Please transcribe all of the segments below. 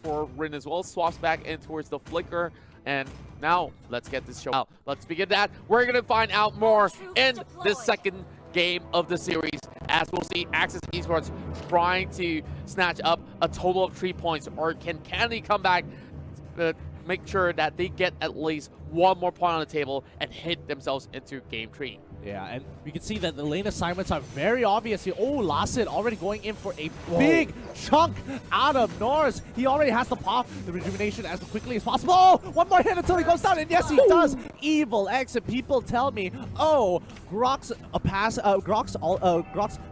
for Rin as well. Swaps back in towards the flicker. And now let's get this show out. Let's begin that. We're going to find out more in this second game of the series, as we'll see Axis Esports trying to snatch up a total of 3 points, or can Candy come back make sure that they get at least one more point on the table and hit themselves into game 3. Yeah, and we can see that the lane assignments are very obvious here. Oh, Lassid already going in for a big chunk out of Norse. He already has to pop the rejuvenation as quickly as possible. Oh, one more hit until he goes down, and yes, he does. Evil X, and people tell me, oh, Grok's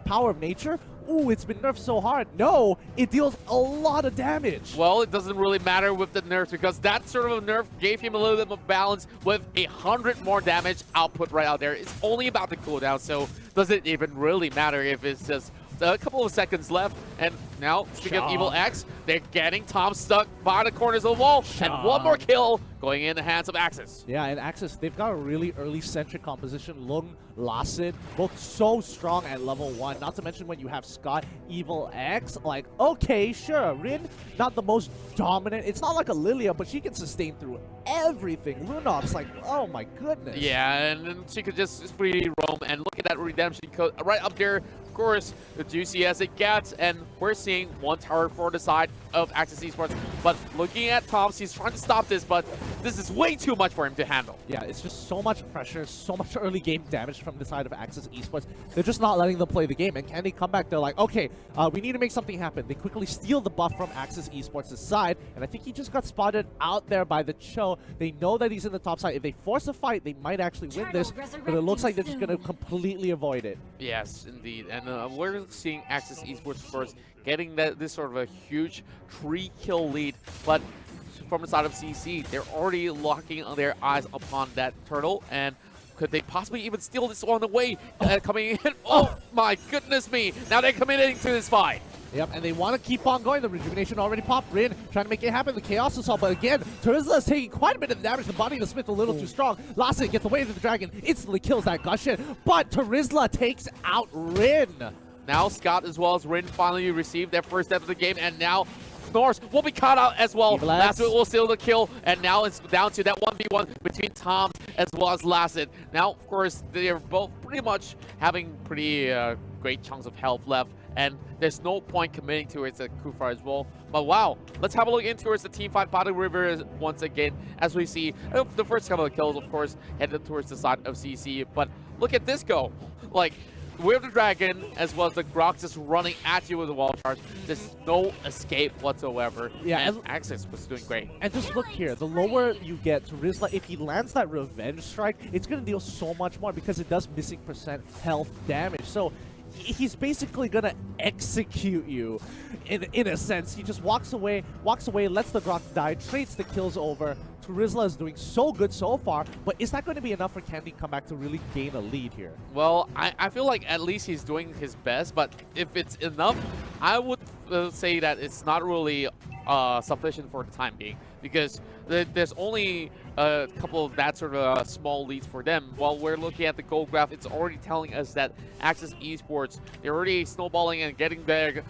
power of nature. Ooh, it's been nerfed so hard. No, it deals a lot of damage. Well, it doesn't really matter with the nerf, because that sort of a nerf gave him a little bit of balance with 100 more damage output right out there. It's only about the cooldown, so does it even really matter if it's just a couple of seconds left? And now, speaking of Evil X, they're getting Tom stuck by the corners of the wall, and one more kill going in the hands of Axis. Yeah, and Axis, they've got a really early centric composition. Lung, Lassid, both so strong at level 1. Not to mention when you have Scott, Evil X, like, okay, sure, Rin, not the most dominant. It's not like a Lilia, but she can sustain through everything. Lunok's like, oh my goodness. Yeah, and then she could just freely roam, and look at that redemption code right up there. Of course, the juicy as it gets, and we're seeing one tower for the side of Axis Esports. But looking at Toms, he's trying to stop this, but this is way too much for him to handle. Yeah, it's just so much pressure, so much early game damage from the side of Axis Esports. They're just not letting them play the game, and can they come back? They're like, okay, we need to make something happen. They quickly steal the buff from Axis Esports' side, and I think he just got spotted out there by the Cho. They know that he's in the top side. If they force a fight, they might actually win this, but it looks like they're just going to completely avoid it. Yes, indeed. And we're seeing Axis Esports first getting this sort of a huge 3-kill lead, but from the side of CC, they're already locking their eyes upon that turtle, and could they possibly even steal this on the way coming in? Oh my goodness me! Now they're committing to this fight. Yep, and they want to keep on going. The rejuvenation already popped. Rin trying to make it happen. The Chaos Assault, but again, Terizla is taking quite a bit of damage. The body of the Smith a little too strong. Lassid gets away to the dragon, instantly kills that Gushing, but Terizla takes out Rin. Now Scott as well as Rin finally received their first step of the game, and now Norse will be caught out as well. Lassid will steal the kill, and now it's down to that 1v1 between Tom as well as Lassid. Now, of course, they're both pretty much having pretty great chunks of health left, and there's no point committing towards the Kufar as well. But wow, let's have a look in towards the team fight. Bottom River once again, as we see the first couple of kills, of course, headed towards the side of CC. But look at this go. Like, with the dragon as well as the Grok just running at you with the wall charge, there's no escape whatsoever. Yeah, and Axis was doing great. And just look here, the lower you get to Rizla, if he lands that revenge strike, it's going to deal so much more because it does missing percent health damage. So he's basically gonna execute you in a sense. He just walks away, lets the Grok die, trades the kills over. Terizla is doing so good so far, but is that going to be enough for Candy to come back to really gain a lead here? Well, I feel like at least he's doing his best, but if it's enough, I would say that it's not really sufficient for the time being, because there's only a couple of that sort of small leads for them. While we're looking at the goal graph, it's already telling us that Axis Esports, they're already snowballing and getting their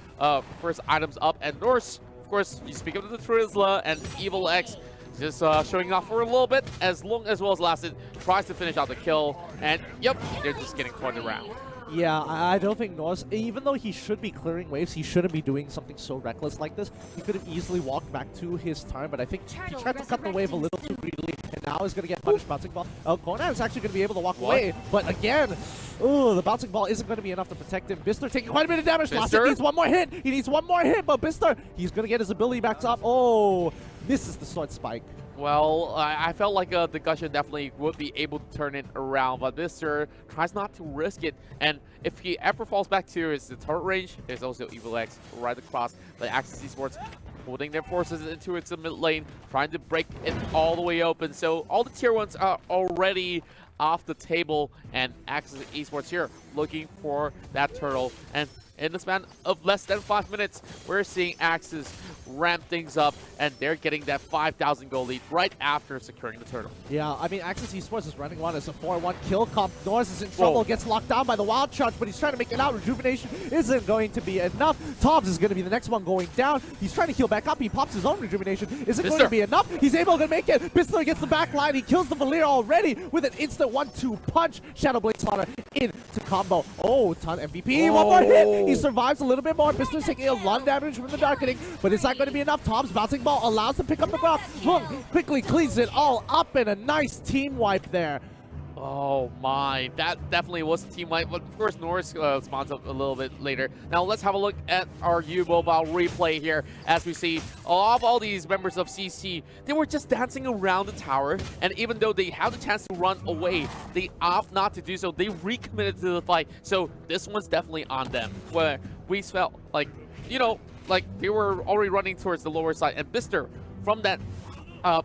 first items up. And Norse, of course, you speak of the Terizla and Evil X, just showing off for a little bit, as long as well as Lassid tries to finish out the kill. And yep, they're just getting cornered around. Yeah, I don't think Norse, even though he should be clearing waves, he shouldn't be doing something so reckless like this. He could have easily walked back to his turn, but I think he tried to cut the wave a little too greedily, and now he's going to get punished. Bouncing ball. Conan is actually going to be able to walk away, but again, the bouncing ball isn't going to be enough to protect him. Bister taking quite a bit of damage. Lassid needs one more hit. He needs one more hit, but Bister, he's going to get his ability back up. Oh, misses the sword spike. Well, I felt like the Gushing definitely would be able to turn it around, but Mr. tries not to risk it. And if he ever falls back to his turret range, there's also Evil X right across the Axis Esports, putting their forces into its mid lane, trying to break it all the way open. So all the tier 1s are already off the table, and Axis Esports here looking for that turtle. And in the span of less than 5 minutes, we're seeing Axis ramp things up, and they're getting that 5,000 gold lead right after securing the turtle. Yeah, I mean, Axis Esports is running one as a 4-1 kill comp. Norris is in trouble, gets locked down by the wild charge, but he's trying to make it out. Rejuvenation isn't going to be enough. Tobbs is going to be the next one going down. He's trying to heal back up. He pops his own rejuvenation. Is it going to be enough? He's able to make it. Bistler gets the back line. He kills the Valir already with an instant 1-2 punch. Shadowblade Slaughter into combo. Oh, ton MVP. One more hit. He survives a little bit more. Bistler's taking a lot of damage from the darkening, but it's not going to be enough. Tobbs bouncing ball allows him to pick up the block. Quickly cleans it all up, and a nice team wipe there. Oh my, that definitely was a team wipe, but of course Norris spawns up a little bit later. Now let's have a look at our U-Mobile replay here as we see all these members of CC. They were just dancing around the tower, and even though they had the chance to run away, they opt not to do so. They recommitted to the fight, so this one's definitely on them, where we felt like, you know, like they were already running towards the lower side, and Bister, from that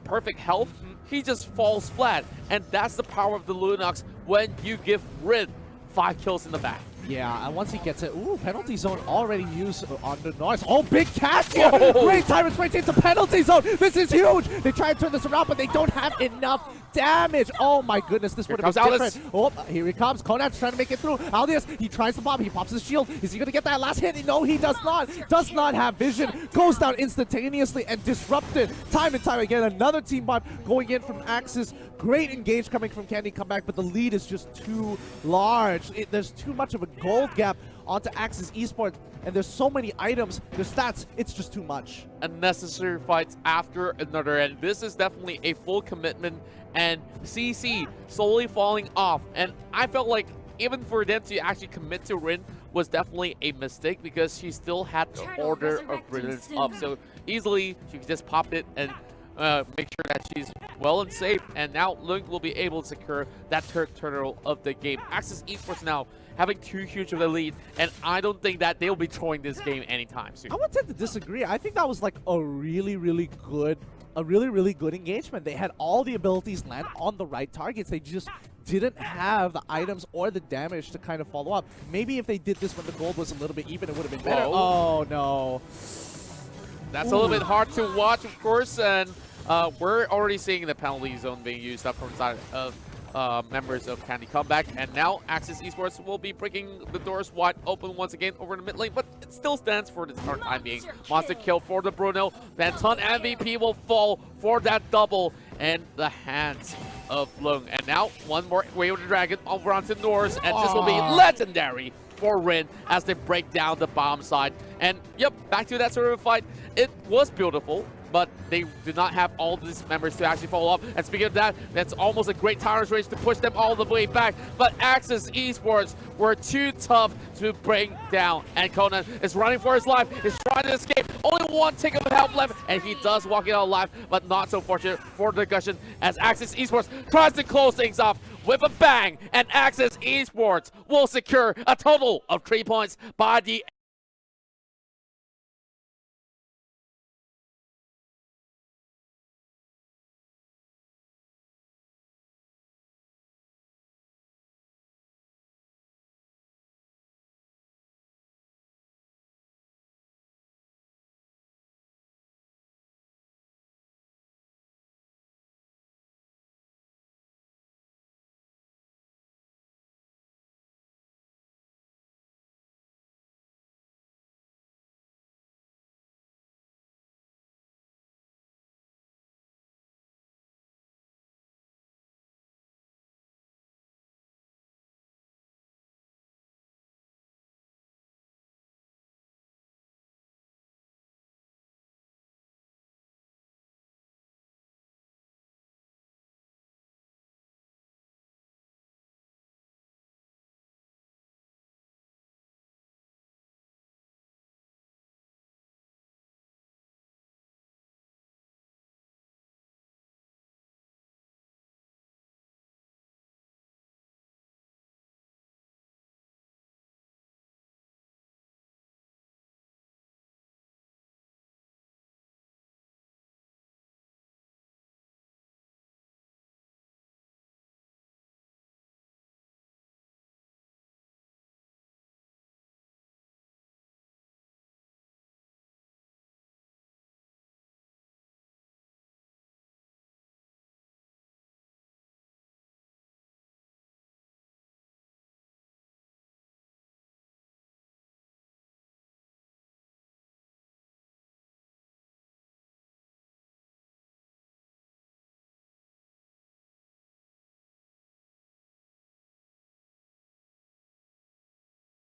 perfect health, he just falls flat, and that's the power of the Lunox when you give Rid 5 kills in the back. Yeah, and once he gets it, ooh, penalty zone already used on the Norris. Oh, big catch here! Great time and straight into penalty zone. This is huge. They try to turn this around, but they don't have enough damage. Oh my goodness, this would have been different. Oh, here he comes. Conan's trying to make it through. Aldius, he tries to bomb. He pops his shield. Is he going to get that last hit? No, he does not. Does not have vision. Goes down instantaneously and disrupted. Time and time again, another team wipe going in from Axis. Great engage coming from Candy Comeback, but the lead is just too large. There's too much of a gold gap onto Axis Esports, and there's so many items, their stats, it's just too much. Unnecessary fights after another, and this is definitely a full commitment, and CC slowly falling off. And I felt like even for them to actually commit to Rin was definitely a mistake, because she still had the Order of Brilliance up, so easily she could just pop it and make sure that she's well and safe, and now Lung will be able to secure that third turtle of the game. Axis Esports now having too huge of a lead, and I don't think that they'll be throwing this game anytime soon. I would tend to disagree. I think that was like a really good engagement. They had all the abilities land on the right targets. They just didn't have the items or the damage to kind of follow up. Maybe if they did this when the gold was a little bit even, it would have been better. Oh no. That's a little bit hard to watch, of course, and we're already seeing the penalty zone being used up from the side of members of Candy Comeback, and now Axis Esports will be breaking the doors wide open once again over the mid lane, but it still stands for the time being. Monster kill for the Bruno. Banton MVP will fall for that double in the hands of Lung. And now one more Wave of the Dragon over onto Norris, and this will be legendary for Rin as they break down the bomb side. And yep, back to that sort of fight. It was beautiful, but they do not have all these members to actually follow up. And speaking of that, that's almost a great tyrant's rage to push them all the way back. But Axis Esports were too tough to bring down. And Conan is running for his life. He's trying to escape. Only one tick of health left, and he does walk it out alive, but not so fortunate for the Gushin as Axis Esports tries to close things off with a bang. And Axis Esports will secure a total of 3 points by the